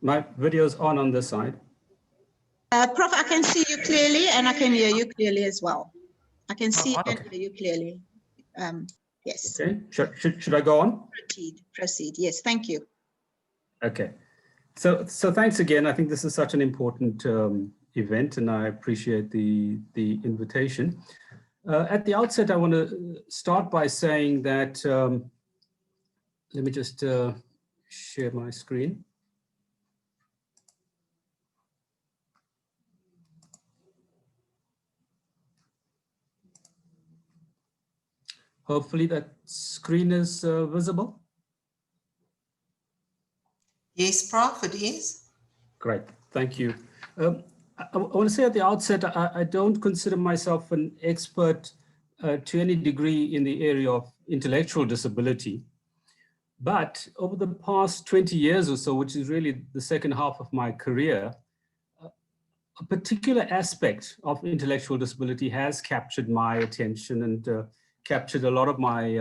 My video's on this side. Prof, I can see you clearly and I can hear you clearly as well. I can see and hear you clearly. Yes. Okay, should I go on? Proceed. Yes, thank you. Okay, so thanks again. I think this is such an important event, and I appreciate the invitation. At the outset, I want to start by saying that, let me just share my screen. Hopefully that screen is visible. Yes, Prof, it is. Great, thank you. I want to say at the outset, I don't consider myself an expert to any degree in the area of intellectual disability. But over the past 20 years or so, which is really the second half of my career, a particular aspect of intellectual disability has captured my attention and captured a lot of my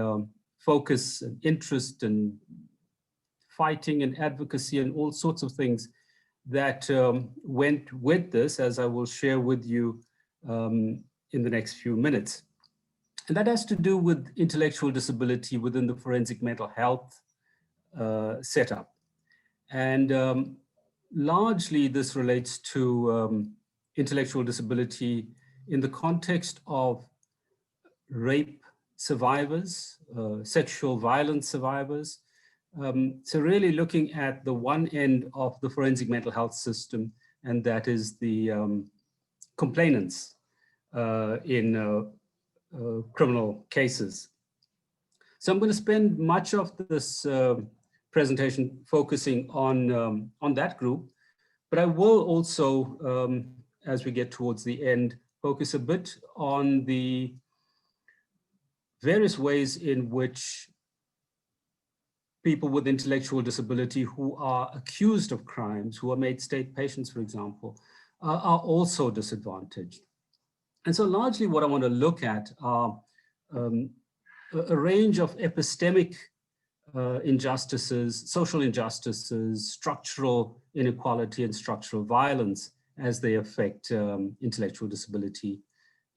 focus and interest and fighting and advocacy and all sorts of things that went with this, as I will share with you in the next few minutes. And that has to do with intellectual disability within the forensic mental health setup. And largely this relates to intellectual disability in the context of rape survivors, sexual violence survivors. So really looking at the one end of the forensic mental health system, and that is the complainants in criminal cases. So I'm going to spend much of this presentation focusing on that group, but I will also, as we get towards the end, focus a bit on the various ways in which people with intellectual disability who are accused of crimes, who are made state patients, for example, are also disadvantaged. And so largely what I want to look at are a range of epistemic injustices, social injustices, structural inequality and structural violence as they affect intellectual disability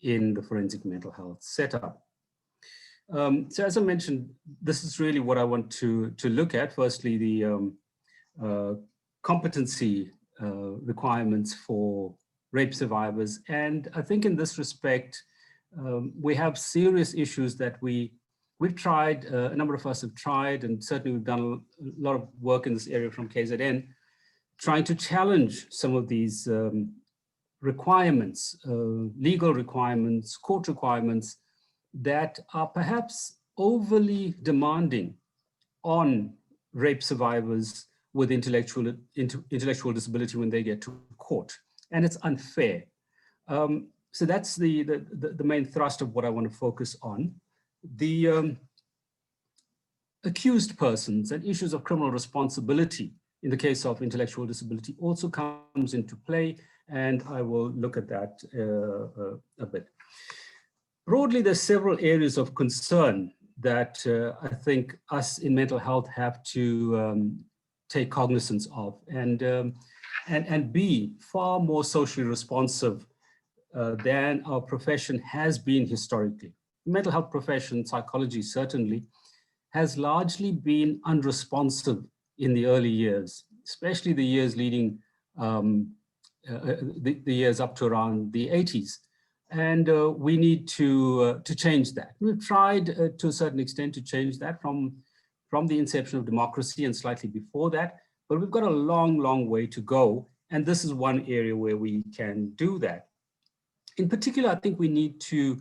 in the forensic mental health setup. So as I mentioned, this is really what I want to look at. Firstly, the competency requirements for rape survivors. And I think in this respect, we have serious issues that we've tried, a number of us have tried, and certainly we've done a lot of work in this area from KZN, trying to challenge some of these requirements, legal requirements, court requirements, that are perhaps overly demanding on rape survivors with intellectual disability when they get to court. And it's unfair. So that's the main thrust of what I want to focus on. The accused persons and issues of criminal responsibility in the case of intellectual disability also comes into play, and I will look at that a bit. Broadly, there's several areas of concern that I think us in mental health have to take cognizance of and be far more socially responsive than our profession has been historically. The mental health profession, psychology certainly, has largely been unresponsive in the early years, especially the years leading, the years up to around the 80s. And we need to change that. We've tried to a certain extent to change that from the inception of democracy and slightly before that, but we've got a long, long way to go. And this is one area where we can do that. In particular, I think we need to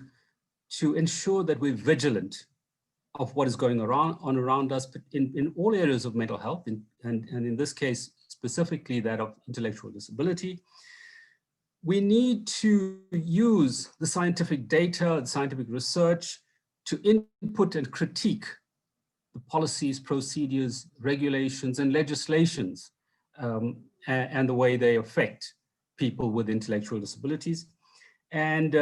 ensure that we're vigilant of what is going around us in all areas of mental health, and in this case, specifically that of intellectual disability. We need to use the scientific data, the scientific research to input and critique the policies, procedures, regulations, and legislations, and the way they affect people with intellectual disabilities, and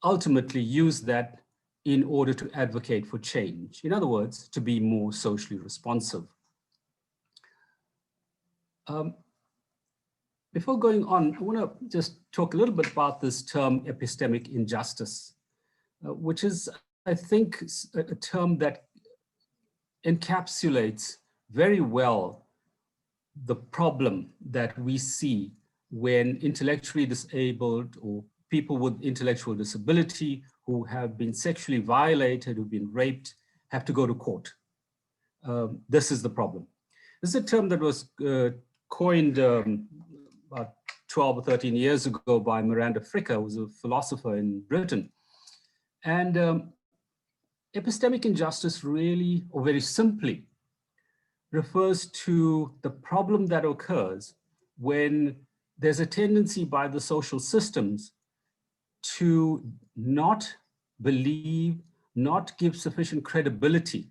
ultimately use that in order to advocate for change. In other words, to be more socially responsive. before going on, I want to just talk a little bit about this term epistemic injustice, which is, I think, a term that encapsulates very well the problem that we see when intellectually disabled or people with intellectual disability who have been sexually violated, who've been raped, have to go to court. This is the problem. This is a term that was coined about 12 or 13 years ago by Miranda Fricker, who was a philosopher in Britain. And epistemic injustice really, or very simply, refers to the problem that occurs when there's a tendency by the social systems to not believe, not give sufficient credibility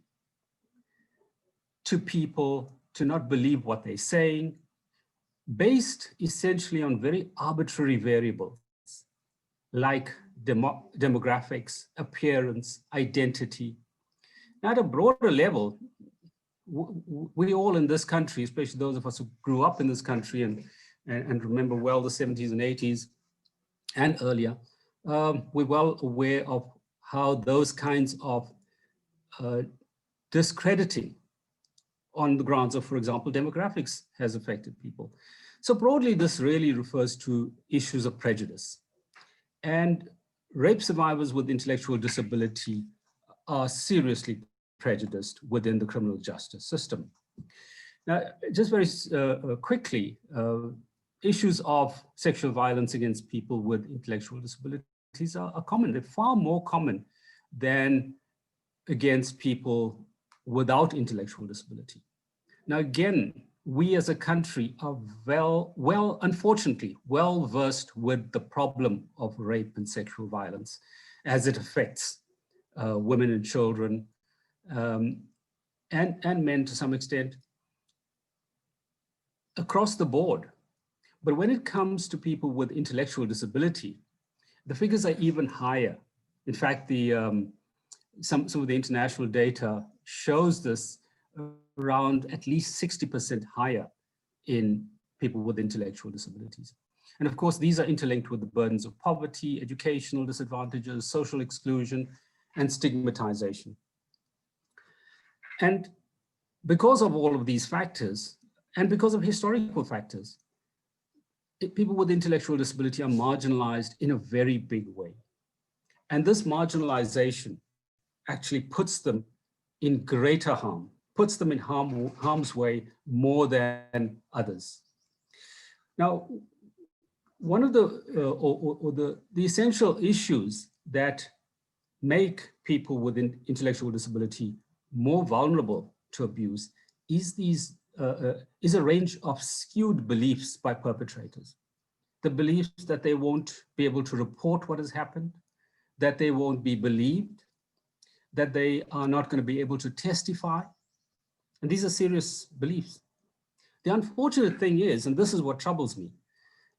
to people, to not believe what they're saying, based essentially on very arbitrary variables like demographics, appearance, identity. Now, at a broader level, we all in this country, especially those of us who grew up in this country and remember well the 70s and 80s and earlier, we're well aware of how those kinds of discrediting on the grounds of, for example, demographics has affected people. So broadly, this really refers to issues of prejudice. And rape survivors with intellectual disability are seriously prejudiced within the criminal justice system. Now, just very quickly, issues of sexual violence against people with intellectual disabilities are common. They're far more common than against people without intellectual disability. Now, again, we as a country are unfortunately, well versed with the problem of rape and sexual violence as it affects women and children and men to some extent across the board. But when it comes to people with intellectual disability, the figures are even higher. In fact, some of the international data shows this around at least 60% higher in people with intellectual disabilities. And of course, these are interlinked with the burdens of poverty, educational disadvantages, social exclusion, and stigmatization. And because of all of these factors, and because of historical factors, people with intellectual disability are marginalized in a very big way. And this marginalization actually puts them in greater harm, puts them in harm's way more than others. Now, one of the essential issues that make people with intellectual disability more vulnerable to abuse is a range of skewed beliefs by perpetrators. The beliefs that they won't be able to report what has happened, that they won't be believed, that they are not going to be able to testify. And these are serious beliefs. The unfortunate thing is, and this is what troubles me,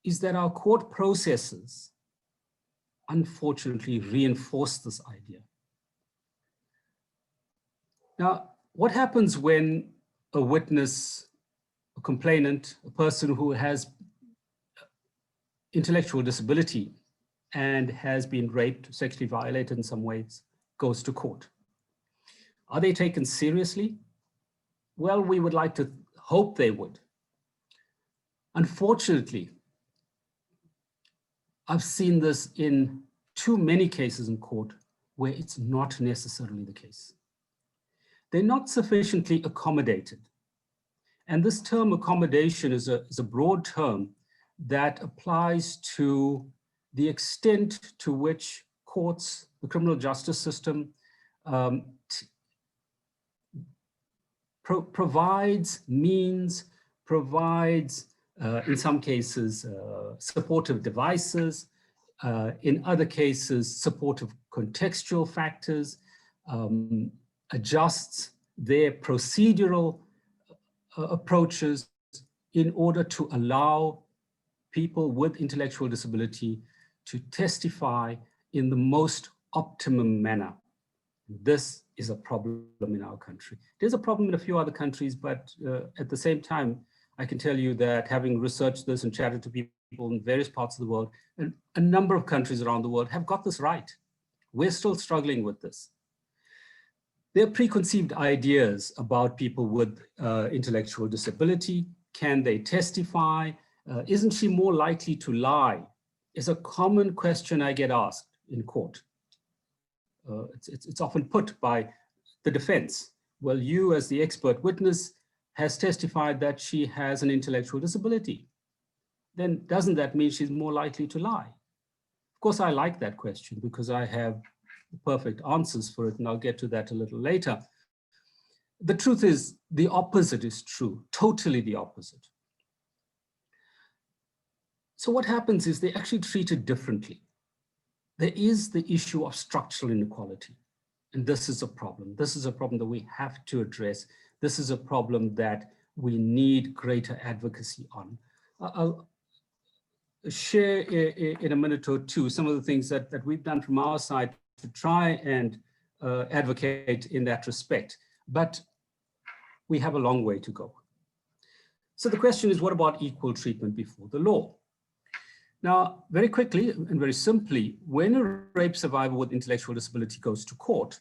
is that our court processes unfortunately reinforce this idea. Now, what happens when a witness, a complainant, a person who has intellectual disability and has been raped, sexually violated in some ways, goes to court? Are they taken seriously? Well, we would like to hope they would. Unfortunately, I've seen this in too many cases in court where it's not necessarily the case. They're not sufficiently accommodated. And this term accommodation is a broad term that applies to the extent to which courts, the criminal justice system, provides means, provides, in some cases, supportive devices, in other cases, supportive contextual factors, adjusts their procedural approaches in order to allow people with intellectual disability to testify in the most optimum manner. This is a problem in our country. There's a problem in a few other countries, but at the same time, I can tell you that having researched this and chatted to people in various parts of the world, and a number of countries around the world have got this right. We're still struggling with this. There are preconceived ideas about people with intellectual disability. Can they testify? Isn't she more likely to lie? Is a common question I get asked in court. It's often put by the defense. Well, you as the expert witness has testified that she has an intellectual disability. Then doesn't that mean she's more likely to lie? Of course, I like that question because I have the perfect answers for it, and I'll get to that a little later. The truth is, the opposite is true, totally the opposite. So what happens is they actually treat it differently. There is the issue of structural inequality, and this is a problem. This is a problem that we have to address. This is a problem that we need greater advocacy on. I'll share in a minute or two some of the things that we've done from our side to try and advocate in that respect, but we have a long way to go. So the question is, what about equal treatment before the law? Now, very quickly and very simply, when a rape survivor with intellectual disability goes to court,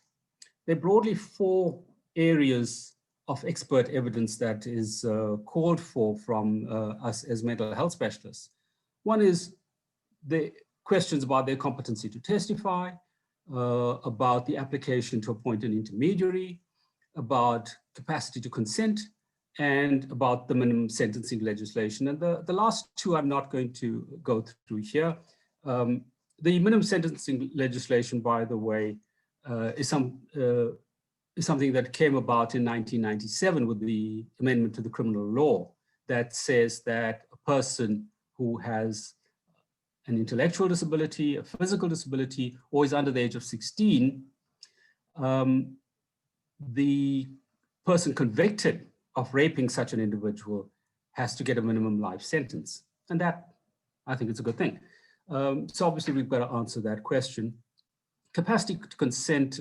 there are broadly 4 areas of expert evidence that is called for from us as mental health specialists. One is the questions about their competency to testify, about the application to appoint an intermediary, about capacity to consent, and about the minimum sentencing legislation. And the last 2 I'm not going to go through here. The minimum sentencing legislation, by the way, is something that came about in 1997 with the amendment to the criminal law that says that a person who has an intellectual disability, a physical disability, or is under the age of 16, the person convicted of raping such an individual has to get a minimum life sentence. And that, I think, it's a good thing. So obviously we've got to answer that question. Capacity to consent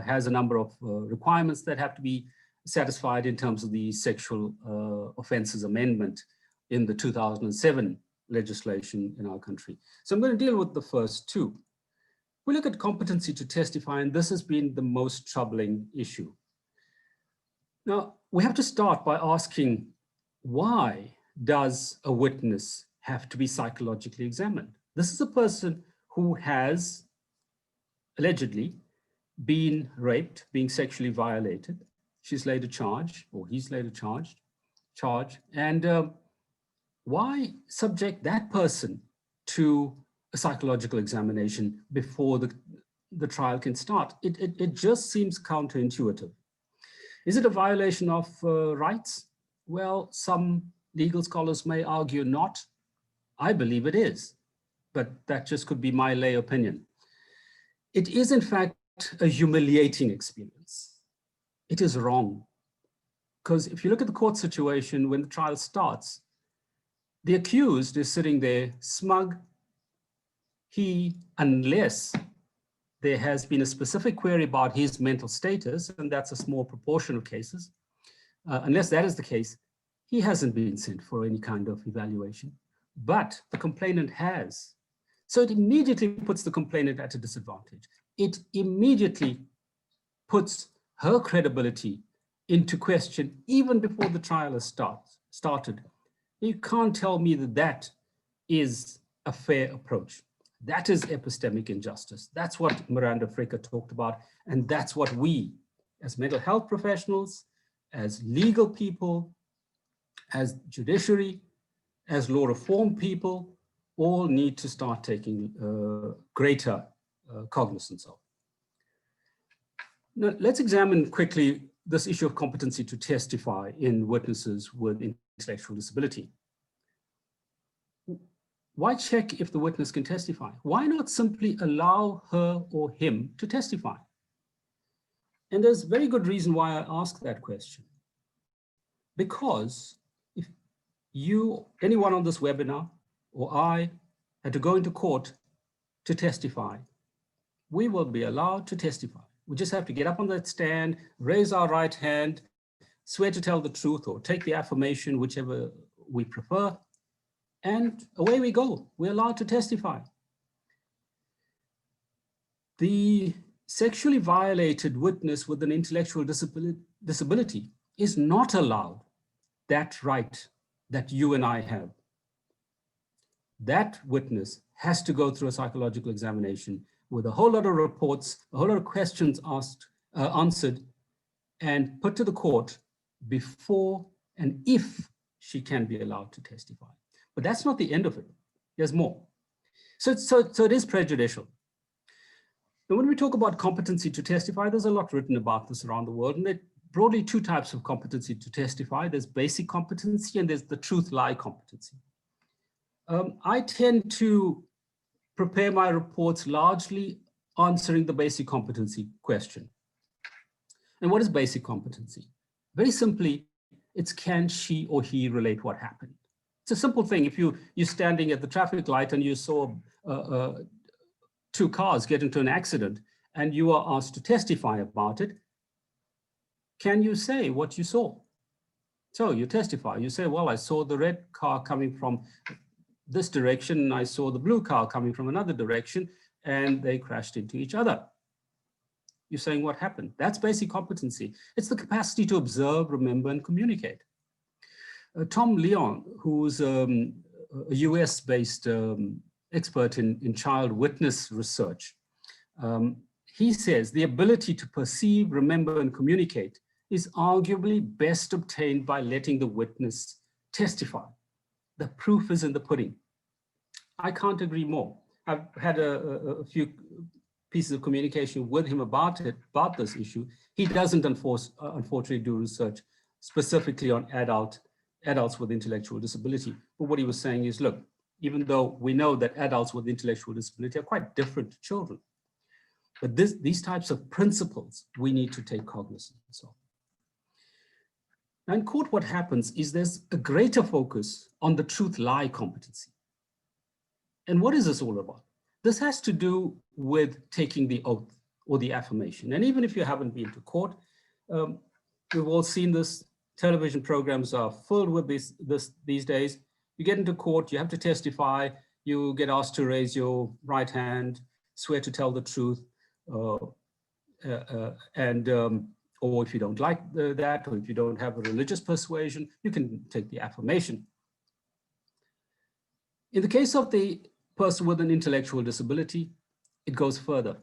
has a number of requirements that have to be satisfied in terms of the Sexual Offences Amendment in the 2007 legislation in our country. So I'm going to deal with the first 2. We look at competency to testify, and this has been the most troubling issue. Now, we have to start by asking, why does a witness have to be psychologically examined? This is a person who has allegedly been raped, being sexually violated. She's laid a charge, or he's laid a charge. And why subject that person to a psychological examination before the trial can start? It just seems counterintuitive. Is it a violation of rights? Well, some legal scholars may argue not. I believe it is, but that just could be my lay opinion. It is, in fact, a humiliating experience. It is wrong. Because if you look at the court situation when the trial starts, the accused is sitting there smug. Unless there has been a specific query about his mental status, and that's a small proportion of cases, unless that is the case, he hasn't been sent for any kind of evaluation, but the complainant has. So it immediately puts the complainant at a disadvantage. It immediately puts her credibility into question even before the trial has started. You can't tell me that that is a fair approach. That is epistemic injustice. That's what Miranda Fricker talked about. And that's what we, as mental health professionals, as legal people, as judiciary, as law reform people, all need to start taking greater cognizance of. Now, let's examine quickly this issue of competency to testify in witnesses with intellectual disability. Why check if the witness can testify? Why not simply allow her or him to testify? And there's very good reason why I ask that question. Because if you, anyone on this webinar, or I, had to go into court to testify, we will be allowed to testify. We just have to get up on that stand, raise our right hand, swear to tell the truth or take the affirmation, whichever we prefer, and away we go. We're allowed to testify. The sexually violated witness with an intellectual disability is not allowed that right that you and I have. That witness has to go through a psychological examination with a whole lot of reports, a whole lot of questions asked, answered, and put to the court before and if she can be allowed to testify. But that's not the end of it. There's more. So it is prejudicial. Now, when we talk about competency to testify, there's a lot written about this around the world, and there are broadly two types of competency to testify. There's basic competency and there's the truth-lie competency. I tend to prepare my reports largely answering the basic competency question. And what is basic competency? Very simply, it's can she or he relate what happened? It's a simple thing. If you're standing at the traffic light and you saw two cars get into an accident and you are asked to testify about it, can you say what you saw? So you testify, you say, well, I saw the red car coming from this direction and I saw the blue car coming from another direction and they crashed into each other. You're saying what happened. That's basic competency. It's the capacity to observe, remember, and communicate. Tom Leon, who's a US-based expert in child witness research, he says the ability to perceive, remember, and communicate is arguably best obtained by letting the witness testify. The proof is in the pudding. I can't agree more. I've had a few pieces of communication with him about this issue. He doesn't unfortunately do research specifically on adults with intellectual disability. But what he was saying is, look, even though we know that adults with intellectual disability are quite different to children, but these types of principles we need to take cognizance of. Now in court, what happens is there's a greater focus on the truth-lie competency. And what is this all about? This has to do with taking the oath or the affirmation. And even if you haven't been to court, we've all seen this. Television programs are filled with these days. You get into court, you have to testify, you get asked to raise your right hand, swear to tell the truth, or if you don't like that, or if you don't have a religious persuasion, you can take the affirmation. In the case of the person with an intellectual disability, it goes further.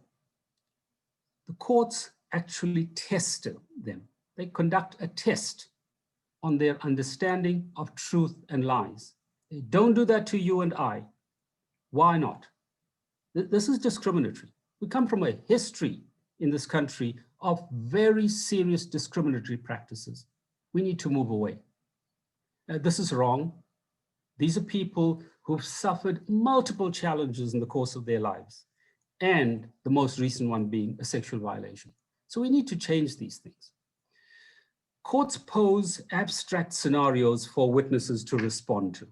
The courts actually test them. They conduct a test on their understanding of truth and lies. They don't do that to you and I. Why not? This is discriminatory. We come from a history in this country of very serious discriminatory practices. We need to move away. This is wrong. These are people who've suffered multiple challenges in the course of their lives, and the most recent one being a sexual violation. So we need to change these things. Courts pose abstract scenarios for witnesses to respond to.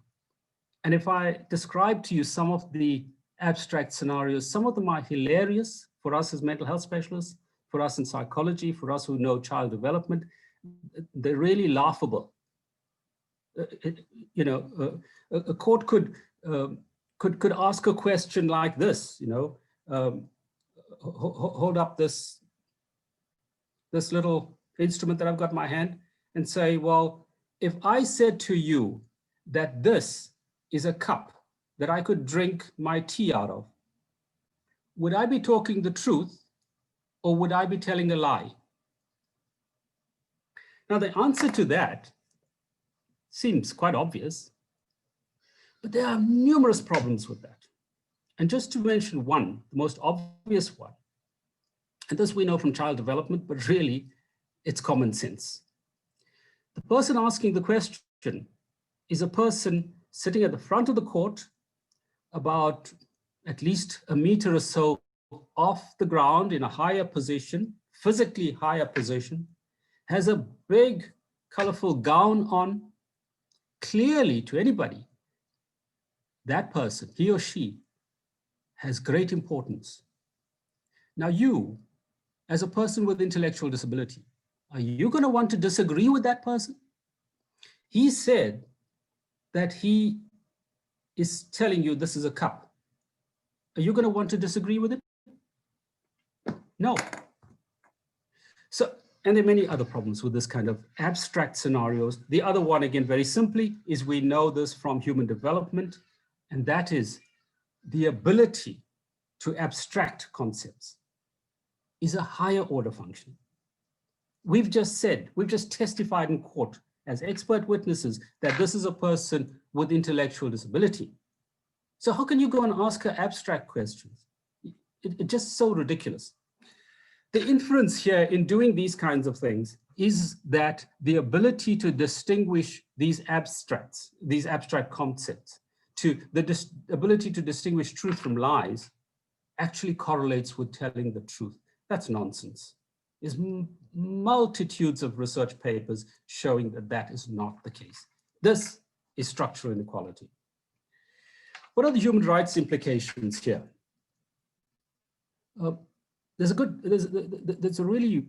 And if I describe to you some of the abstract scenarios, some of them are hilarious for us as mental health specialists, for us in psychology, for us who know child development. They're really laughable. A court could ask a question like this, hold up this little instrument that I've got in my hand and say, well, if I said to you that this is a cup that I could drink my tea out of, would I be talking the truth or would I be telling a lie? Now, the answer to that seems quite obvious, but there are numerous problems with that. And just to mention one, the most obvious one, and this we know from child development, but really it's common sense. The person asking the question is a person sitting at the front of the court, about at least a meter or so off the ground in a higher position, physically higher position, has a big, colorful gown on. Clearly to anybody, that person, he or she, has great importance. Now you, as a person with intellectual disability, Are you going to want to disagree with that person? He said that he is telling you this is a cup. Are you going to want to disagree with it? No. So, and there are many other problems with this kind of abstract scenarios. The other one, again, very simply, is we know this from human development, and that is the ability to abstract concepts is a higher order function. We've just said, we've just testified in court as expert witnesses that this is a person with intellectual disability. So how can you go and ask her abstract questions? It's just so ridiculous. The inference here in doing these kinds of things is that the ability to distinguish these abstracts, these abstract concepts, to the ability to distinguish truth from lies actually correlates with telling the truth. That's nonsense. There's multitudes of research papers showing that that is not the case. This is structural inequality. What are the human rights implications here? There's a really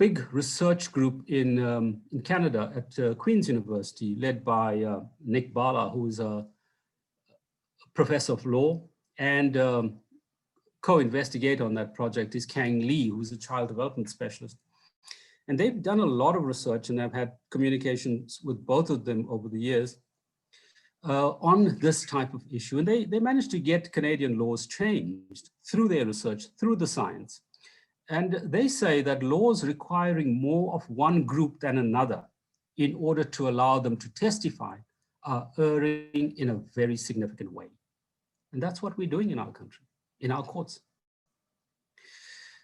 big research group in Canada at Queen's University, led by Nick Bala, who is a professor of law, and co-investigator on that project is Kang Lee, who's a child development specialist. And they've done a lot of research, and I've had communications with both of them over the years on this type of issue. And they managed to get Canadian laws changed through their research, through the science. And they say that laws requiring more of one group than another in order to allow them to testify are erring in a very significant way. And that's what we're doing in our country, in our courts.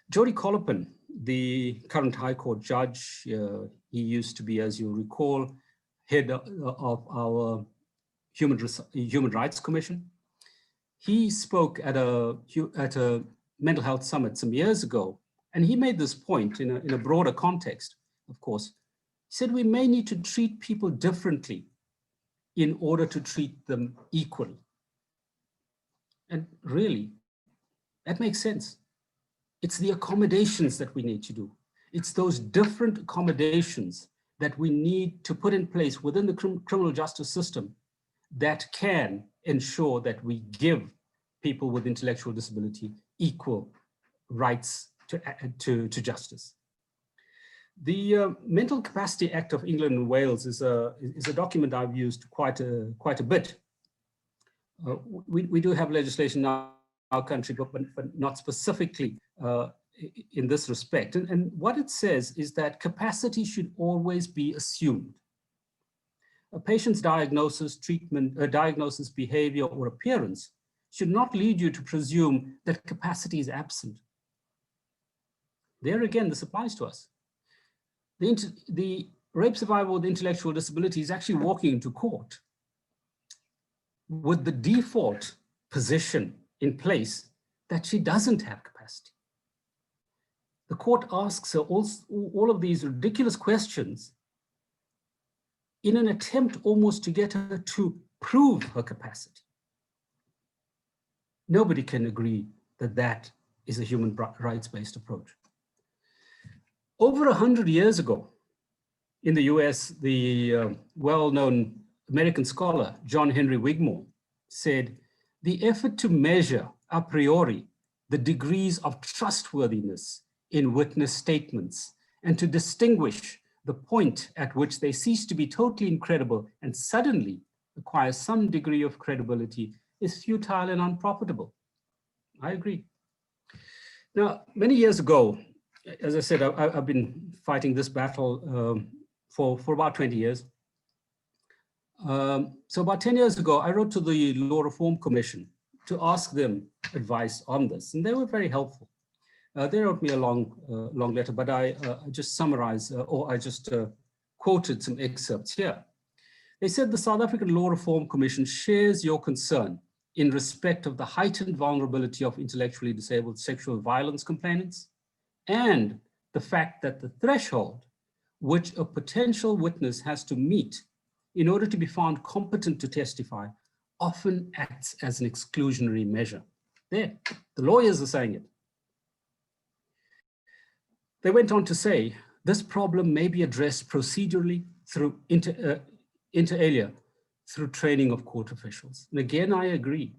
Jody Colopin, the current High Court judge, he used to be, as you recall, head of our Human Rights Commission. He spoke at a mental health summit some years ago, and he made this point in a broader context, of course. He said we may need to treat people differently in order to treat them equally. And really, that makes sense. It's the accommodations that we need to do. It's those different accommodations that we need to put in place within the criminal justice system that can ensure that we give people with intellectual disability equal rights to justice. The Mental Capacity Act of England and Wales is a document I've used quite a bit. We do have legislation in our country, but not specifically in this respect. And what it says is that capacity should always be assumed. A patient's diagnosis, treatment, diagnosis, behavior, or appearance should not lead you to presume that capacity is absent. There again, this applies to us. The rape survivor with intellectual disability is actually walking into court with the default position in place that she doesn't have capacity. The court asks her all of these ridiculous questions in an attempt almost to get her to prove her capacity. Nobody can agree that that is a human rights-based approach. Over 100 years ago, in the US, the well-known American scholar, John Henry Wigmore, said, the effort to measure a priori the degrees of trustworthiness in witness statements and to distinguish the point at which they cease to be totally incredible and suddenly acquire some degree of credibility is futile and unprofitable. I agree. Now, many years ago, as I said, I've been fighting this battle for about 20 years. So about 10 years ago, I wrote to the Law Reform Commission to ask them advice on this, and they were very helpful. They wrote me a long letter, but I just summarized, or I just quoted some excerpts here. They said the South African Law Reform Commission shares your concern in respect of the heightened vulnerability of intellectually disabled sexual violence complainants and the fact that the threshold which a potential witness has to meet in order to be found competent to testify often acts as an exclusionary measure. There, the lawyers are saying it. They went on to say This problem may be addressed procedurally through inter alia, through training of court officials. And again, I agree.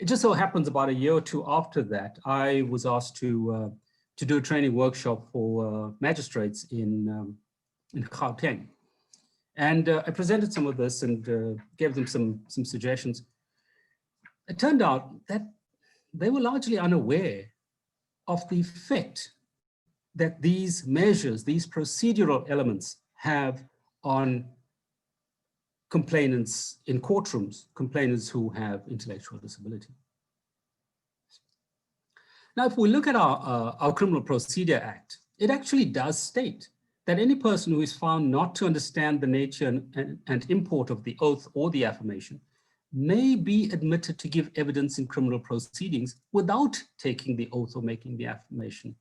It just so happens about a year or two after that, I was asked to do a training workshop for magistrates in Gauteng. And I presented some of this and gave them some suggestions. It turned out that they were largely unaware of the effect that these measures, these procedural elements have on complainants in courtrooms, complainants who have intellectual disability. Now, if we look at our Criminal Procedure Act, it actually does state that any person who is found not to understand the nature and import of the oath or the affirmation may be admitted to give evidence in criminal proceedings without taking the oath or making the affirmation,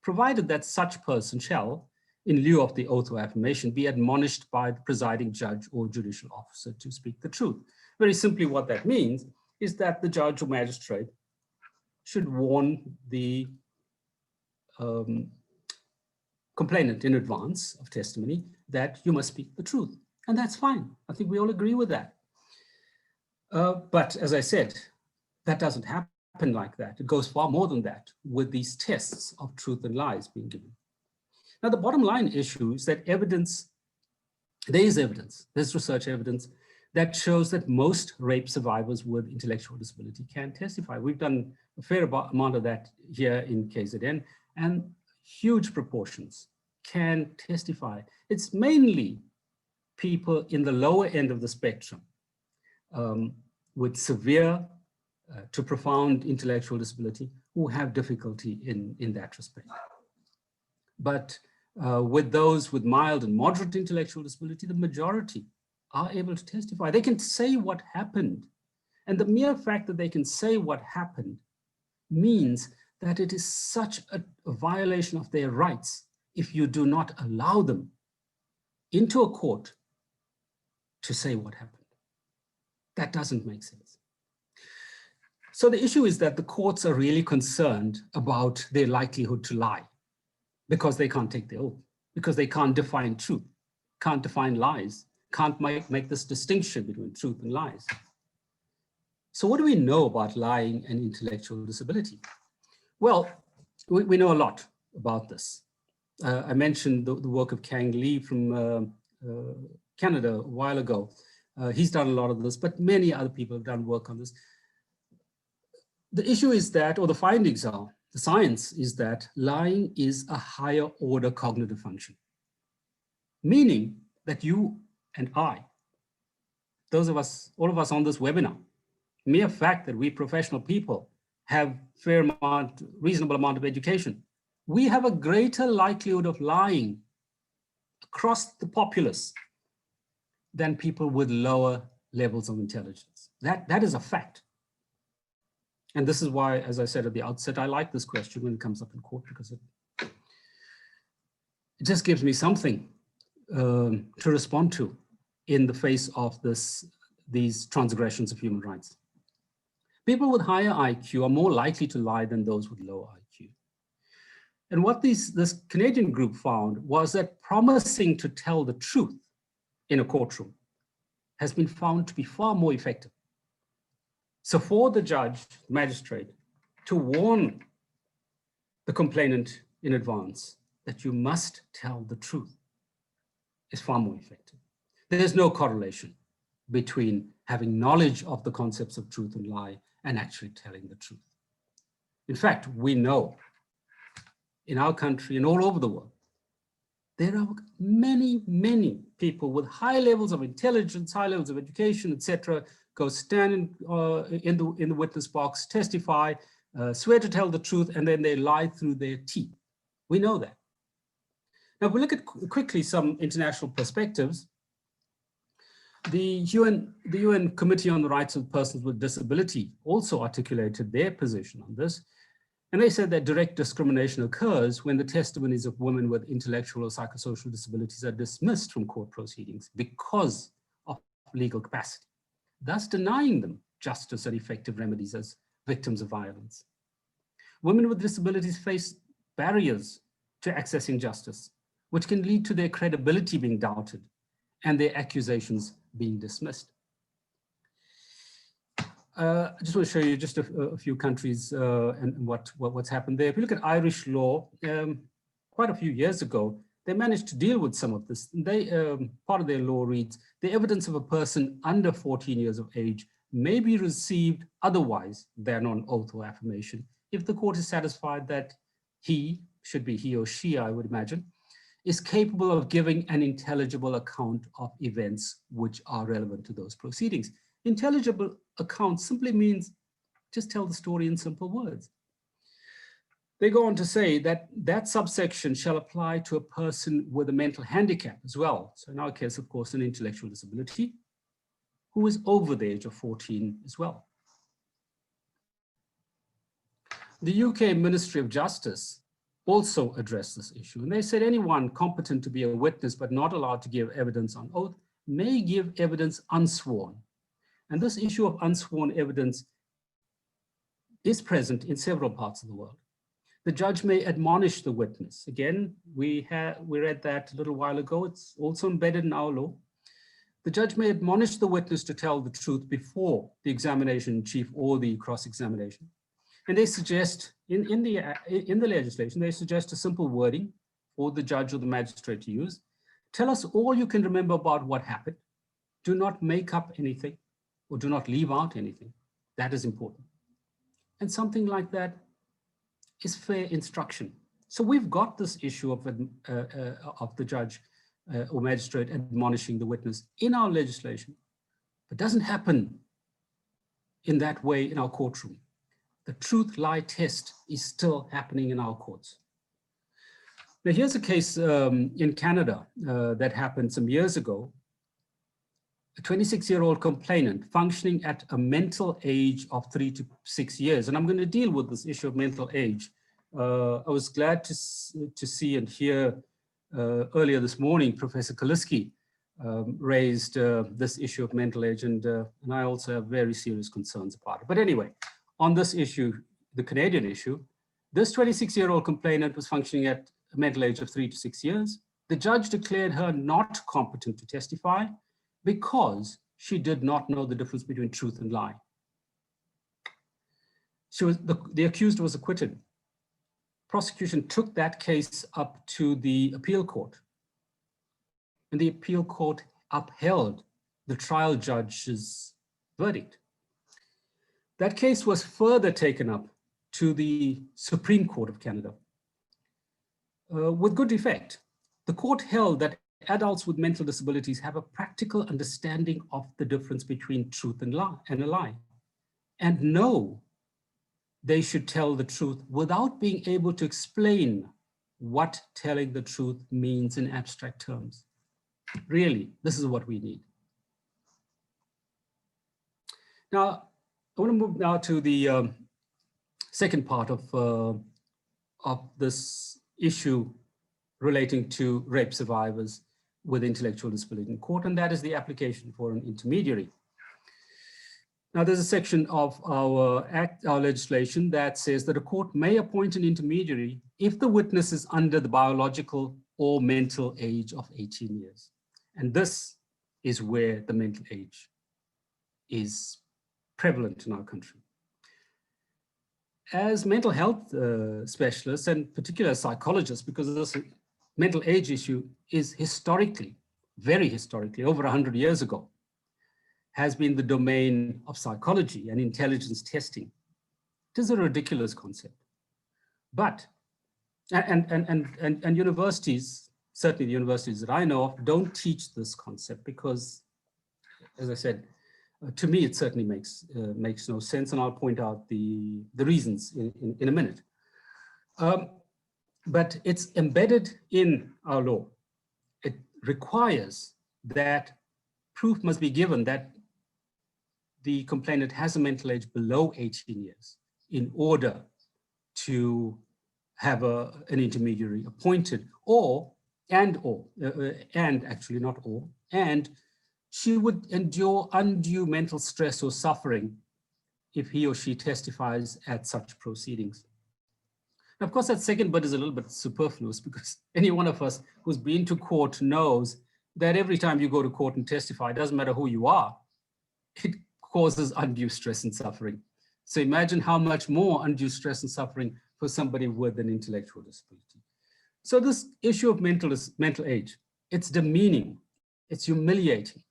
provided that such person shall, in lieu of the oath or affirmation, be admonished by the presiding judge or judicial officer to speak the truth. Very simply, what that means is that the judge or magistrate should warn the complainant in advance of testimony that you must speak the truth. And that's fine. I think we all agree with that. But as I said, that doesn't happen like that. It goes far more than that with these tests of truth and lies being given. Now, the bottom line issue is that evidence, there is evidence, there's research evidence that shows that most rape survivors with intellectual disability can testify. We've done a fair amount of that here in KZN, and huge proportions can testify. It's mainly people in the lower end of the spectrum with severe to profound intellectual disability who have difficulty in that respect. But with those with mild and moderate intellectual disability, the majority are able to testify. They can say what happened. And the mere fact that they can say what happened means that it is such a violation of their rights if you do not allow them into a court to say what happened. That doesn't make sense. So the issue is that the courts are really concerned about their likelihood to lie because they can't take the oath, because they can't define truth, can't define lies, can't make this distinction between truth and lies. So what do we know about lying and intellectual disability? Well, we know a lot about this. I mentioned the work of Kang Lee from Canada a while ago. He's done a lot of this, but many other people have done work on this. The issue is that, or the findings are, the science is that lying is a higher order cognitive function, meaning that you and I, those of us, all of us on this webinar, mere fact that we professional people have reasonable amount of education, we have a greater likelihood of lying across the populace than people with lower levels of intelligence. That is a fact. And this is why, as I said at the outset, I like this question when it comes up in court, because it just gives me something to respond to in the face of these transgressions of human rights. People with higher IQ are more likely to lie than those with lower IQ. And what this Canadian group found was that promising to tell the truth in a courtroom has been found to be far more effective. So for the judge, magistrate, to warn the complainant in advance that you must tell the truth is far more effective. There's no correlation between having knowledge of the concepts of truth and lie and actually telling the truth. In fact, we know in our country and all over the world, there are many, many people with high levels of intelligence, high levels of education, etc., go stand in the witness box, testify, swear to tell the truth, and then they lie through their teeth. We know that. Now, if we look at quickly some international perspectives, the UN Committee on the Rights of Persons with Disability also articulated their position on this. And they said that direct discrimination occurs when the testimonies of women with intellectual or psychosocial disabilities are dismissed from court proceedings because of legal capacity, thus denying them justice and effective remedies as victims of violence. Women with disabilities face barriers to accessing justice, which can lead to their credibility being doubted and their accusations being dismissed. I just want to show you just a few countries and what's happened there. If you look at Irish law, quite a few years ago, they managed to deal with some of this. They, part of their law reads, the evidence of a person under 14 years of age may be received otherwise than on oath or affirmation if the court is satisfied that he, should be he or she, I would imagine, is capable of giving an intelligible account of events which are relevant to those proceedings. Intelligible account simply means just tell the story in simple words. They go on to say that that subsection shall apply to a person with a mental handicap as well. So in our case, of course, an intellectual disability, who is over the age of 14 as well. The UK Ministry of Justice also addressed this issue, and they said anyone competent to be a witness but not allowed to give evidence on oath may give evidence unsworn. And this issue of unsworn evidence is present in several parts of the world. The judge may admonish the witness. Again, we read that a little while ago. It's also embedded in our law. The judge may admonish the witness to tell the truth before the examination in chief or the cross-examination. And they suggest, in the legislation, they suggest a simple wording for the judge or the magistrate to use. Tell us all you can remember about what happened. Do not make up anything or do not leave out anything. That is important. And something like that is fair instruction. So we've got this issue of the judge or magistrate admonishing the witness in our legislation, but doesn't happen in that way in our courtroom. The truth-lie test is still happening in our courts. Now here's a case in Canada that happened some years ago. A 26-year-old complainant functioning at a mental age of 3 to 6 years. And I'm going to deal with this issue of mental age. I was glad to see and hear earlier this morning, Professor Kaliski raised this issue of mental age, and I also have very serious concerns about it. But anyway, on this issue, the Canadian issue, this 26-year-old complainant was functioning at a mental age of 3 to 6 years. The judge declared her not competent to testify because she did not know the difference between truth and lie. The accused was acquitted. Prosecution took that case up to the appeal court, and the appeal court upheld the trial judge's verdict. That case was further taken up to the Supreme Court of Canada with good effect. The court held that adults with mental disabilities have a practical understanding of the difference between truth and a lie, and know they should tell the truth without being able to explain what telling the truth means in abstract terms. Really, this is what we need. Now, I want to move now to the second part of this issue relating to rape survivors with intellectual disability in court, and that is the application for an intermediary. Now, there's a section of our legislation that says that a court may appoint an intermediary if the witness is under the biological or mental age of 18 years. And this is where the mental age is prevalent in our country. As mental health specialists, and particular psychologists, because this mental age issue is historically, very historically, over 100 years ago, has been the domain of psychology and intelligence testing. It is a ridiculous concept. But, and universities, certainly the universities that I know of, don't teach this concept because, as I said, to me, it certainly makes no sense, and I'll point out the reasons in a minute. But it's embedded in our law. It requires that proof must be given that the complainant has a mental age below 18 years in order to have an intermediary appointed, and actually not or, and she would endure undue mental stress or suffering if he or she testifies at such proceedings. Now, of course, that second bit is a little bit superfluous because any one of us who's been to court knows that every time you go to court and testify, it doesn't matter who you are, it causes undue stress and suffering. So imagine how much more undue stress and suffering for somebody with an intellectual disability. So this issue of mental age, it's demeaning, it's humiliating.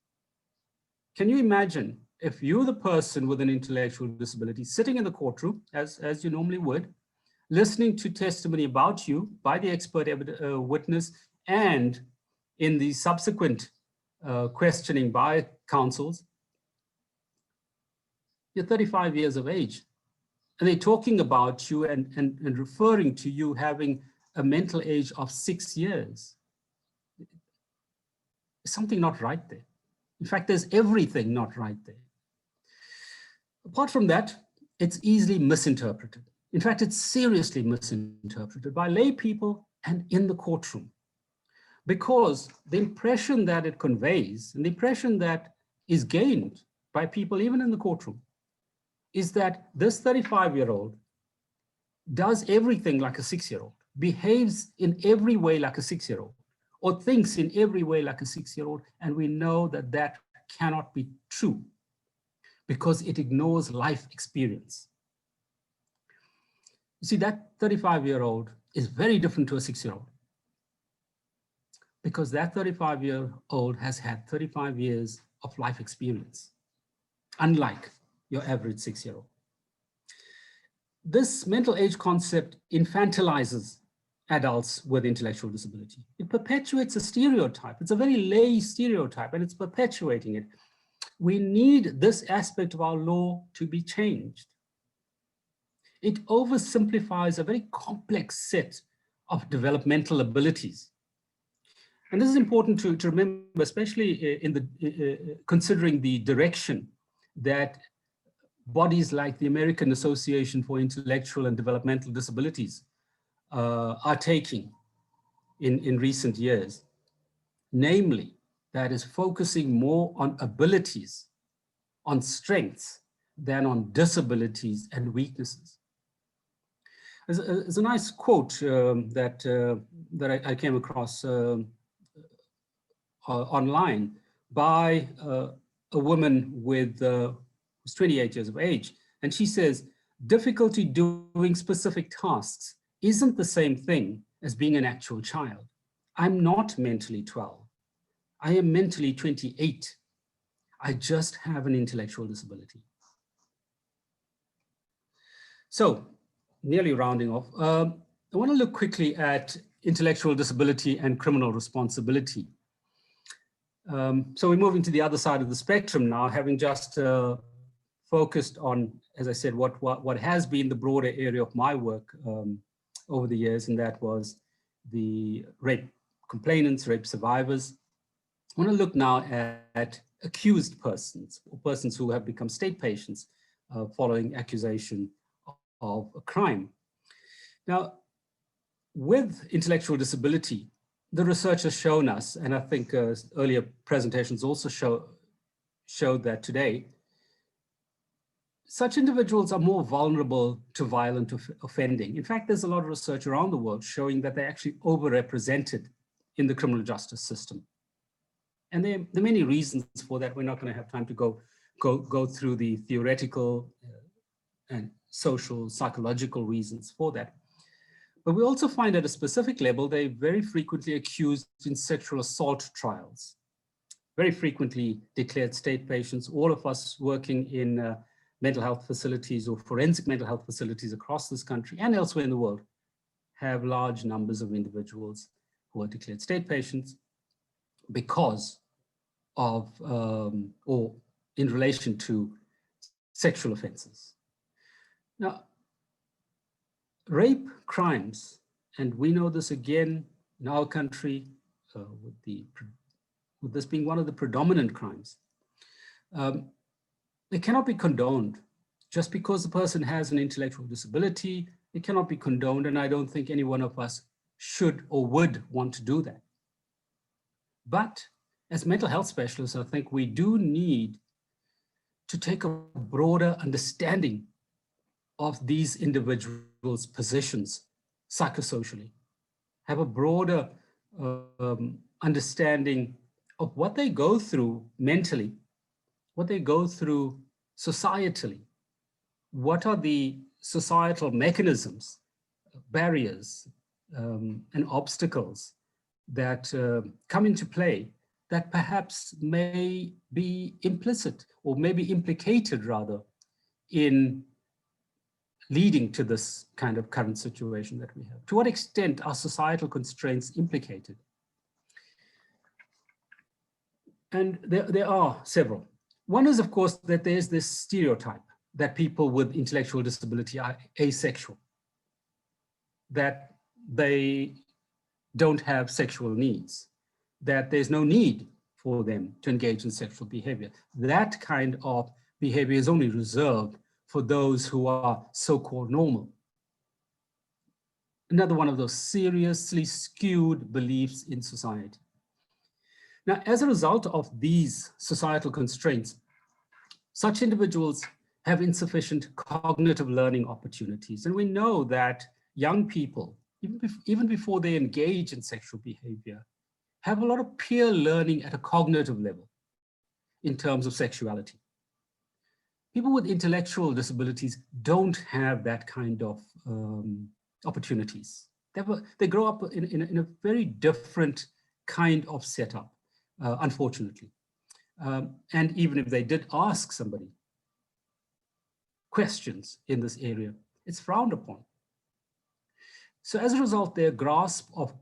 Can you imagine if you're the person with an intellectual disability sitting in the courtroom, as you normally would, listening to testimony about you by the expert witness and in the subsequent questioning by counsels, you're 35 years of age, and they're talking about you and referring to you having a mental age of 6 years. There's something not right there. In fact, there's everything not right there. Apart from that, it's easily misinterpreted. In fact, it's seriously misinterpreted by lay people and in the courtroom, because the impression that it conveys and the impression that is gained by people even in the courtroom is that this 35-year-old does everything like a 6-year-old, behaves in every way like a 6-year-old, or thinks in every way like a 6-year-old, and we know that that cannot be true because it ignores life experience. You see, that 35-year-old is very different to a 6-year-old because that 35-year-old has had 35 years of life experience, unlike your average 6-year-old. This mental age concept infantilizes adults with intellectual disability. It perpetuates a stereotype. It's a very lay stereotype, and it's perpetuating it. We need this aspect of our law to be changed. It oversimplifies a very complex set of developmental abilities. And this is important to remember, especially in the considering the direction that bodies like the American Association for Intellectual and Developmental Disabilities are taking in recent years. Namely, that is focusing more on abilities, on strengths, than on disabilities and weaknesses. There's a nice quote that I came across online by a woman who's 28 years of age. And she says, difficulty doing specific tasks isn't the same thing as being an actual child. I'm not mentally 12. I am mentally 28. I just have an intellectual disability. So, nearly rounding off, I want to look quickly at intellectual disability and criminal responsibility. So we're moving to the other side of the spectrum now, having just focused on, as I said, what has been the broader area of my work over the years, and that was the rape complainants, rape survivors. I want to look now at accused persons, or persons who have become state patients following accusation of a crime. Now, with intellectual disability, the research has shown us, and I think earlier presentations also showed that today, such individuals are more vulnerable to violent offending. In fact, there's a lot of research around the world showing that they're actually overrepresented in the criminal justice system. And there are many reasons for that. We're not going to have time to go through the theoretical and social, psychological reasons for that. But we also find at a specific level, they're very frequently accused in sexual assault trials, very frequently declared state patients. All of us working in mental health facilities or forensic mental health facilities across this country and elsewhere in the world have large numbers of individuals who are declared state patients because of or in relation to sexual offenses. Now, rape crimes, and we know this again in our country, with this being one of the predominant crimes, they cannot be condoned just because the person has an intellectual disability. It cannot be condoned, and I don't think any one of us should or would want to do that. But as mental health specialists, I think we do need to take a broader understanding of these individuals' positions psychosocially, have a broader understanding of what they go through mentally, what they go through societally, what are the societal mechanisms, barriers, and obstacles that come into play that perhaps may be implicit or may be implicated rather in leading to this kind of current situation that we have. To what extent are societal constraints implicated? And there are several. One is, of course, that there's this stereotype that people with intellectual disability are asexual, that they don't have sexual needs, that there's no need for them to engage in sexual behavior. That kind of behavior is only reserved for those who are so-called normal. Another one of those seriously skewed beliefs in society. Now, as a result of these societal constraints, such individuals have insufficient cognitive learning opportunities. And we know that young people, even before they engage in sexual behavior, have a lot of peer learning at a cognitive level in terms of sexuality. People with intellectual disabilities don't have that kind of opportunities. They grow up in a very different kind of setup, unfortunately. And even if they did ask somebody questions in this area, it's frowned upon. So as a result, their grasp of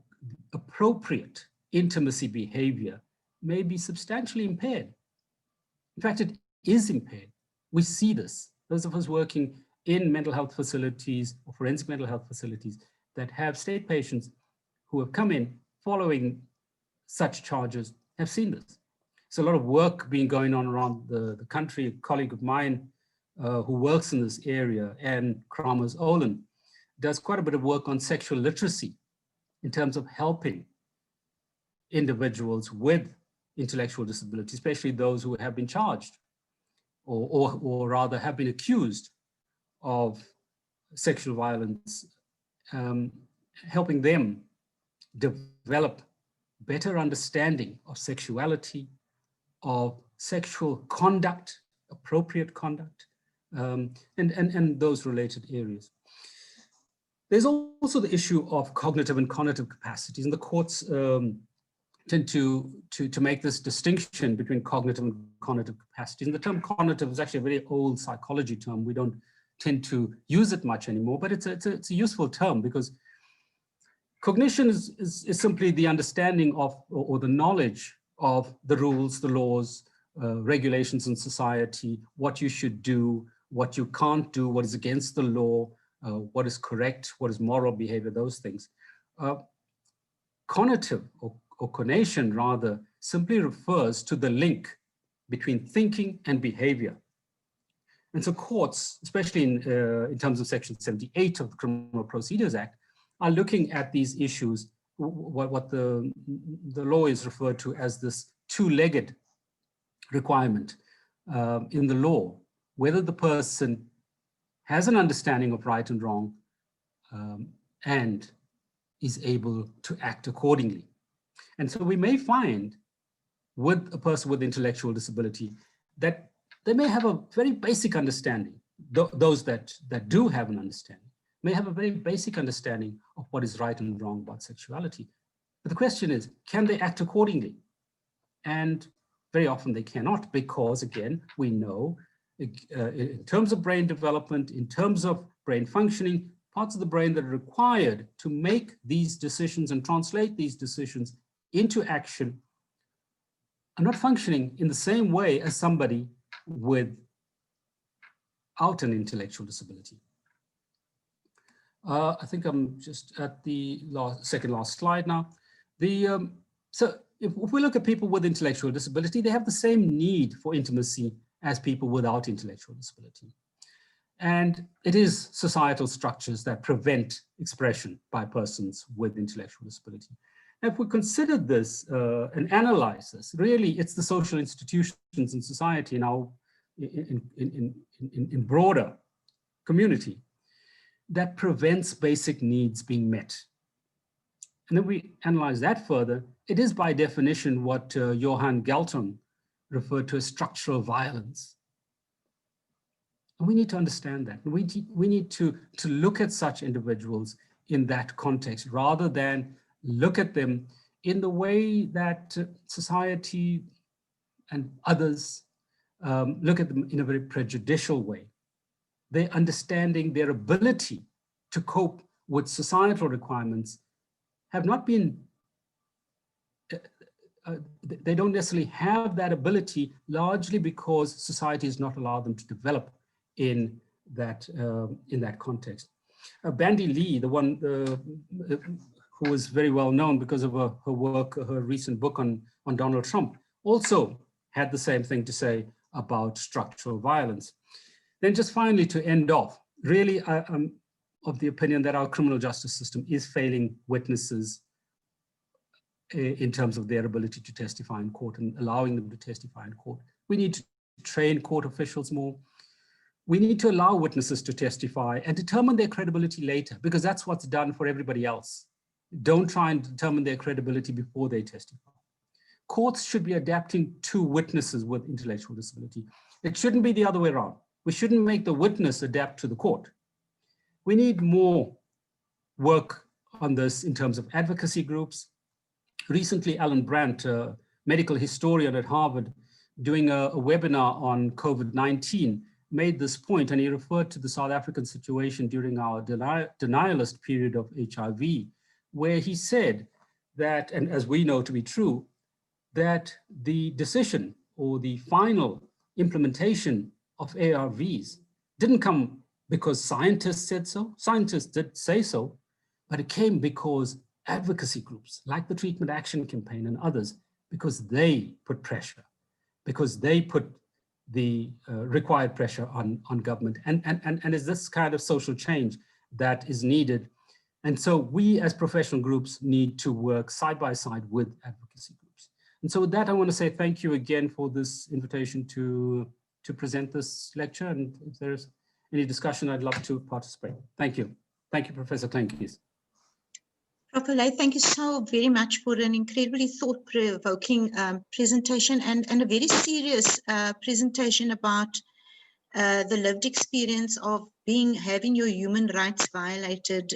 appropriate intimacy behavior may be substantially impaired. In fact, it is impaired. We see this. Those of us working in mental health facilities or forensic mental health facilities that have state patients who have come in following such charges have seen this. So a lot of work being going on around the country. A colleague of mine who works in this area, and Kramers Olin, does quite a bit of work on sexual literacy in terms of helping individuals with intellectual disability, especially those who have been charged or rather have been accused of sexual violence, helping them develop better understanding of sexuality, of sexual conduct, appropriate conduct, and those related areas. There's also the issue of cognitive and cognitive capacities, and the courts tend to make this distinction between cognitive and cognitive capacities. And the term cognitive is actually a very old psychology term. We don't tend to use it much anymore, but it's a useful term because cognition is simply the understanding of or the knowledge of the rules, the laws, regulations in society, what you should do, what you can't do, what is against the law, what is correct, what is moral behavior, those things. Cognitive or conation rather simply refers to the link between thinking and behavior. And so courts, especially in terms of Section 78 of the Criminal Procedures Act, are looking at these issues, what the law is referred to as this two-legged requirement in the law, whether the person has an understanding of right and wrong and is able to act accordingly. And so we may find with a person with intellectual disability that they may have a very basic understanding. Those that do have an understanding may have a very basic understanding of what is right and wrong about sexuality. But the question is, can they act accordingly? And very often they cannot, because again, we know in terms of brain development, in terms of brain functioning, parts of the brain that are required to make these decisions and translate these decisions into action are not functioning in the same way as somebody without an intellectual disability. I think I'm just at the second last slide now. So if we look at people with intellectual disability, they have the same need for intimacy as people without intellectual disability. And it is societal structures that prevent expression by persons with intellectual disability. Now, if we consider this and analyze this, really it's the social institutions in society now in broader community that prevents basic needs being met. And then we analyze that further. It is by definition what Johan Galton referred to as structural violence. And we need to understand that. We need to look at such individuals in that context rather than look at them in the way that society and others look at them in a very prejudicial way. They're understanding their ability to cope with societal requirements have not been, they don't necessarily have that ability, largely because society has not allowed them to develop in that context. Bandy Lee, the one who was very well known because of her work, her recent book on Donald Trump, also had the same thing to say about structural violence. Then just finally to end off, really I'm of the opinion that our criminal justice system is failing witnesses in terms of their ability to testify in court and allowing them to testify in court. We need to train court officials more. We need to allow witnesses to testify and determine their credibility later, because that's what's done for everybody else. Don't try and determine their credibility before they testify. Courts should be adapting to witnesses with intellectual disability. It shouldn't be the other way around. We shouldn't make the witness adapt to the court. We need more work on this in terms of advocacy groups. Recently, Alan Brandt, a medical historian at Harvard, doing a webinar on COVID-19, made this point, and he referred to the South African situation during our denialist period of HIV, where he said that, and as we know to be true, that the decision or the final implementation of ARVs didn't come because scientists said so. Scientists did say so, but it came because advocacy groups like the Treatment Action Campaign and others, because they put pressure, because they put the required pressure on government. And it's this kind of social change that is needed. And so we as professional groups need to work side by side with advocacy groups. And so with that, I want to say thank you again for this invitation to present this lecture. And if there's any discussion, I'd love to participate. Thank you. Thank you, Professor Klinkes. Prof Pllay, thank you so very much for an incredibly thought-provoking presentation and a very serious presentation about the lived experience of having your human rights violated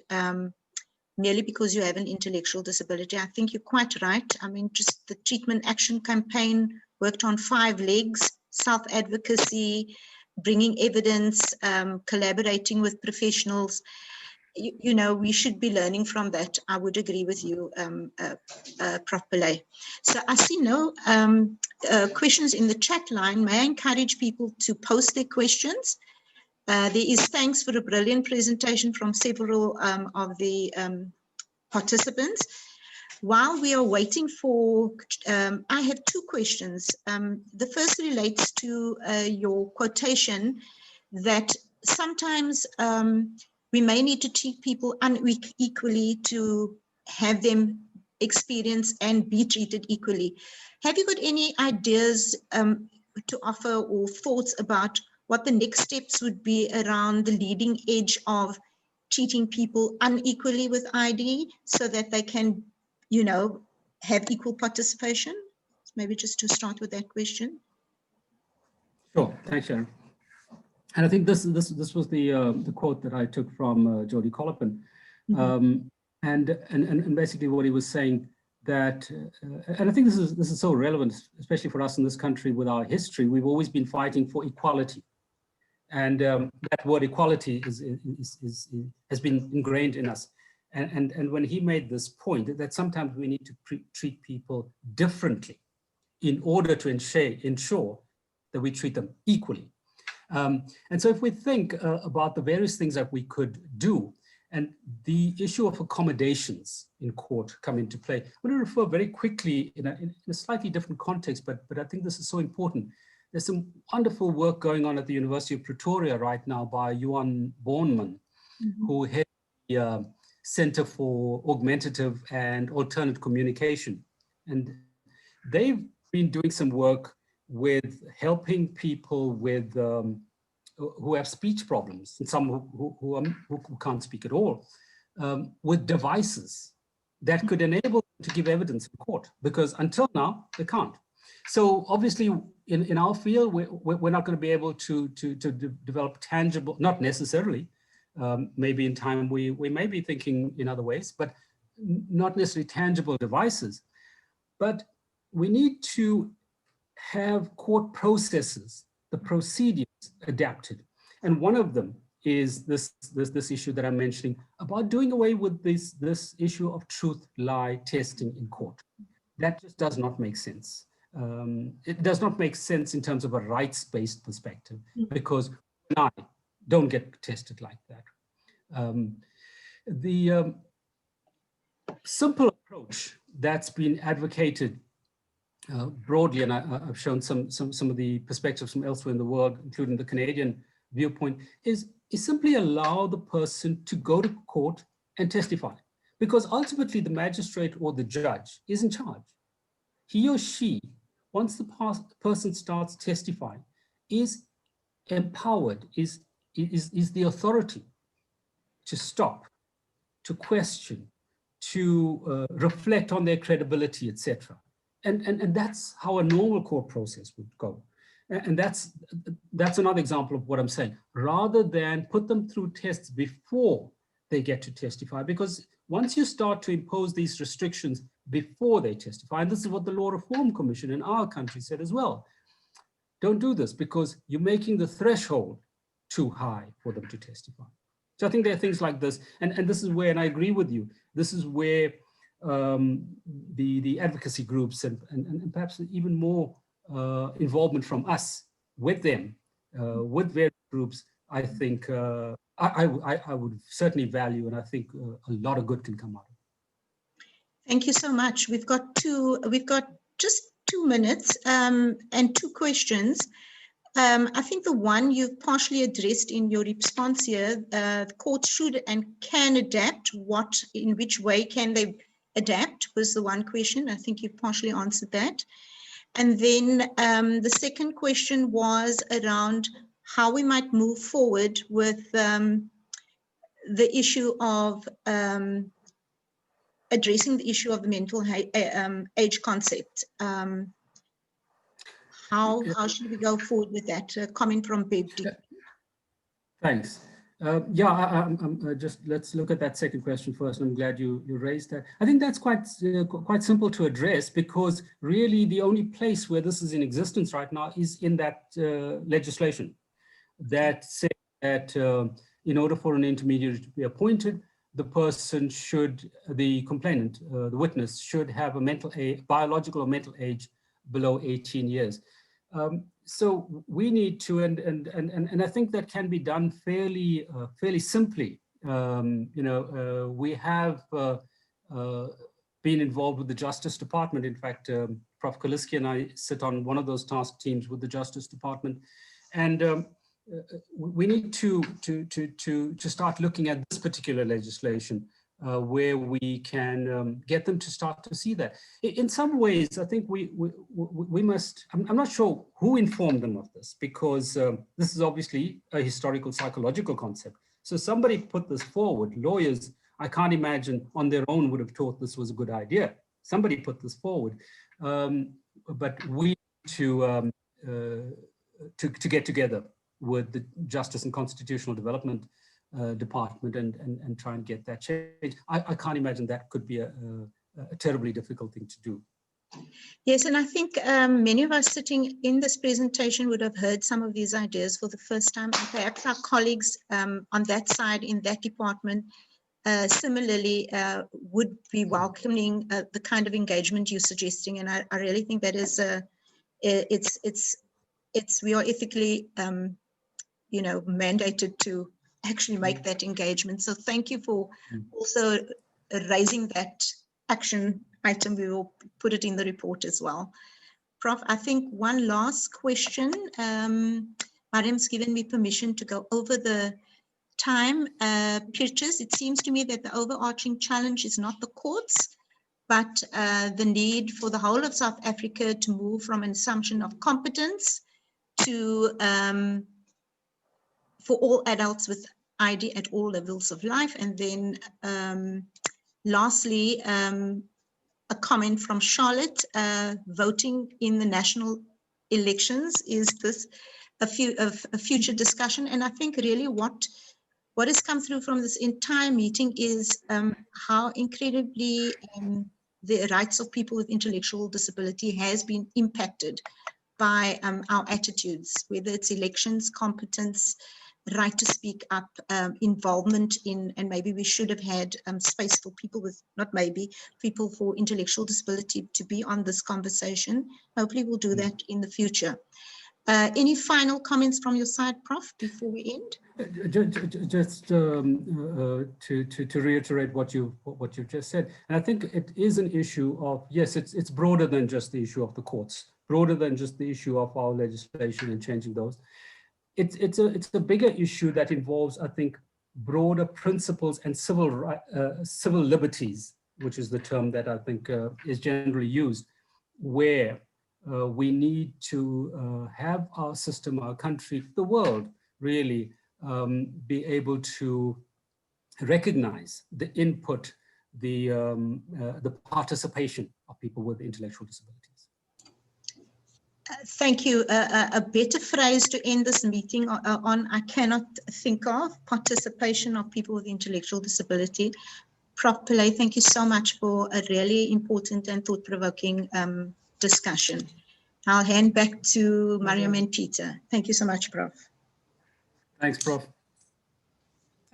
merely because you have an intellectual disability. I think you're quite right. I mean, just the Treatment Action Campaign worked on 5 legs: self-advocacy, bringing evidence, collaborating with professionals. You know, we should be learning from that. I would agree with you, Prof Pillay. So I see no questions in the chat line. May I encourage people to post their questions? There is thanks for a brilliant presentation from several of the participants. While we are waiting for, I have 2 questions. The first relates to your quotation that sometimes we may need to treat people unequally to have them experience and be treated equally. Have you got any ideas to offer or thoughts about what the next steps would be around the leading edge of treating people unequally with ID so that they can, you know, have equal participation? Maybe just to start with that question. Sure, thanks, Sharon. And I think this was the quote that I took from Jody Colopin, and basically what he was saying that, and I think this is so relevant, especially for us in this country with our history. We've always been fighting for equality, and that word equality has been ingrained in us. And when he made this point that sometimes we need to treat people differently in order to ensure that we treat them equally. And so if we think about the various things that we could do, and the issue of accommodations in court come into play, I'm going to refer very quickly in a slightly different context, but I think this is so important. There's some wonderful work going on at the University of Pretoria right now by Johan Bornman, who heads the Center for Augmentative and Alternate Communication. And they've been doing some work with helping people with who have speech problems, and some who can't speak at all, with devices that could enable them to give evidence in court, because until now they can't. So obviously in our field, we're not going to be able to develop tangible, not necessarily, maybe in time we may be thinking in other ways, but not necessarily tangible devices. But we need to have court processes, the procedures adapted. And one of them is this issue that I'm mentioning about doing away with this issue of truth-lie testing in court. That just does not make sense. It does not make sense in terms of a rights-based perspective, because I don't get tested like that. The simple approach that's been advocated broadly, and I've shown some of the perspectives from elsewhere in the world, including the Canadian viewpoint, is simply allow the person to go to court and testify, because ultimately the magistrate or the judge is in charge. He or she, once the person starts testifying, is empowered, is the authority to stop, to question, to reflect on their credibility, etc. And that's how a normal court process would go. And that's another example of what I'm saying. Rather than put them through tests before they get to testify, because once you start to impose these restrictions before they testify, and this is what the Law Reform Commission in our country said as well, don't do this because you're making the threshold too high for them to testify. So I think there are things like this, and this is where, and I agree with you, this is where the advocacy groups and perhaps even more involvement from us with them, with various groups, I think I would certainly value, and I think a lot of good can come out of it. Thank you so much. We've got just 2 minutes and 2 questions. I think the one you've partially addressed in your response here, the court should and can adapt. In which way can they adapt was the one question. I think you partially answered that. And then the second question was around how we might move forward with the issue of addressing the issue of the mental age concept. How should we go forward with that? Comment from Beb. Thanks. I'm just, let's look at that second question first. I'm glad you raised that. I think that's quite simple to address, because really the only place where this is in existence right now is in that legislation that says that in order for an intermediary to be appointed, the person should, the complainant, the witness should have a biological or mental age below 18 years. So we need to, and I think that can be done fairly simply. We have been involved with the Justice Department. In fact, Prof Pllay and I sit on one of those task teams with the Justice Department, and we need to start looking at this particular legislation where we can get them to start to see that. In some ways, I think we must, I'm not sure who informed them of this, because this is obviously a historical psychological concept. So somebody put this forward. Lawyers, I can't imagine on their own would have thought this was a good idea. Somebody put this forward, but we need to get together with the Justice and Constitutional Development Department and try and get that change. I can't imagine that could be a terribly difficult thing to do. Yes, and I think many of us sitting in this presentation would have heard some of these ideas for the first time. And perhaps our colleagues on that side, in that department, similarly would be welcoming the kind of engagement you're suggesting. And I really think that is we are ethically mandated to actually make that engagement. So thank you for also raising that action item. We will put it in the report as well. Prof, I think one last question. Maryam's given me permission to go over the time pictures. It seems to me that the overarching challenge is not the courts, but the need for the whole of South Africa to move from an assumption of competence to for all adults with ID at all levels of life. And then lastly, a comment from Charlotte, voting in the national elections, is this a future discussion? And I think really what has come through from this entire meeting is how incredibly the rights of people with intellectual disability has been impacted by our attitudes, whether it's elections, competence, right to speak up, involvement in, and maybe we should have had space for people with, not maybe, people for intellectual disability to be on this conversation. Hopefully we'll do that in the future. Any final comments from your side, Prof, before we end? Just to reiterate what you just said, and I think it is an issue of, yes, it's broader than just the issue of the courts, broader than just the issue of our legislation and changing those. It's a bigger issue that involves, I think, broader principles and civil liberties, which is the term that I think is generally used, where we need to have our system, our country, the world, really be able to recognize the input, the participation of people with intellectual disabilities. Thank you. A better phrase to end this meeting on, I cannot think of, participation of people with intellectual disability. Prof Pillay, thank you so much for a really important and thought-provoking discussion. I'll hand back to Maryam and Peter. Thank you so much, Prof. Thanks, Prof.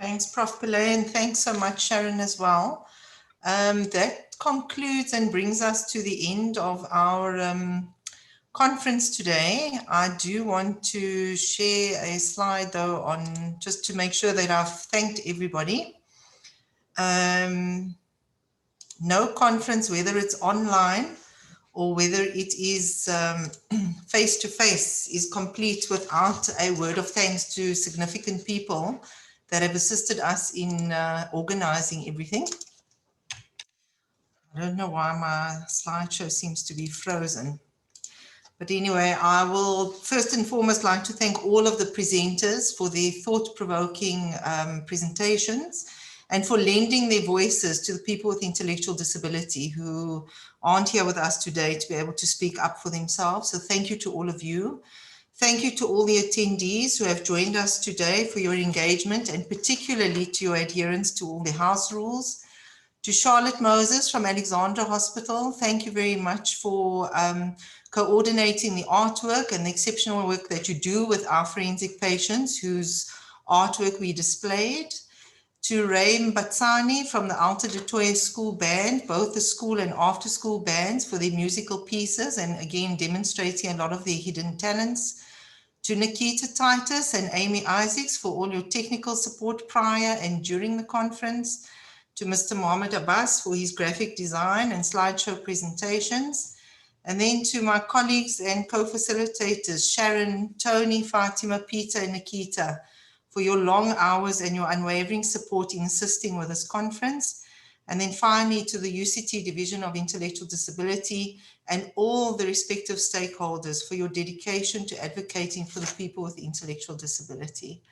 Thanks, Prof Pllay, and thanks so much, Sharon, as well. That concludes and brings us to the end of our conference today. I do want to share a slide, though, on just to make sure that I've thanked everybody. No conference, whether it's online or whether it is face-to-face, is complete without a word of thanks to significant people that have assisted us in organizing everything. I don't know why my slideshow seems to be frozen. But anyway, I will first and foremost like to thank all of the presenters for their thought-provoking presentations and for lending their voices to the people with intellectual disability who aren't here with us today to be able to speak up for themselves. So thank you to all of you. Thank you to all the attendees who have joined us today for your engagement, and particularly to your adherence to all the house rules. To Charlotte Moses from Alexandra Hospital, thank you very much for coordinating the artwork and the exceptional work that you do with our forensic patients whose artwork we displayed. To Ray Mbatsani from the Alta du Toit School Band, both the school and after school bands, for their musical pieces and again demonstrating a lot of their hidden talents. To Nikita Titus and Amy Isaacs for all your technical support prior and during the conference. To Mr. Mohammed Abbas for his graphic design and slideshow presentations. And then to my colleagues and co-facilitators, Sharon, Tony, Fatima, Peter, and Nikita, for your long hours and your unwavering support in assisting with this conference. And then finally to the UCT Division of Intellectual Disability and all the respective stakeholders for your dedication to advocating for the people with intellectual disability.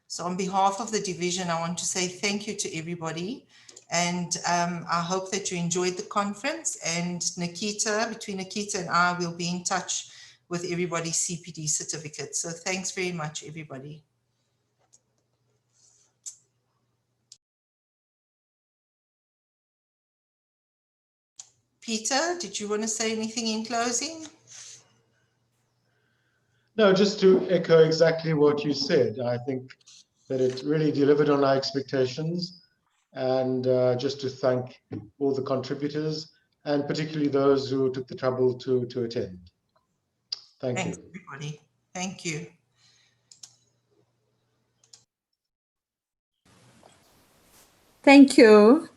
So on behalf of the division, I want to say thank you to everybody. And I hope that you enjoyed the conference, and Nikita, between Nikita and I, will be in touch with everybody's CPD certificate. So thanks very much, everybody. Peter, did you want to say anything in closing? No, just to echo exactly what you said. I think that it really delivered on our expectations, and just to thank all the contributors and particularly those who took the trouble to attend. Thank you. Thanks, everybody. Thank you. Thank you.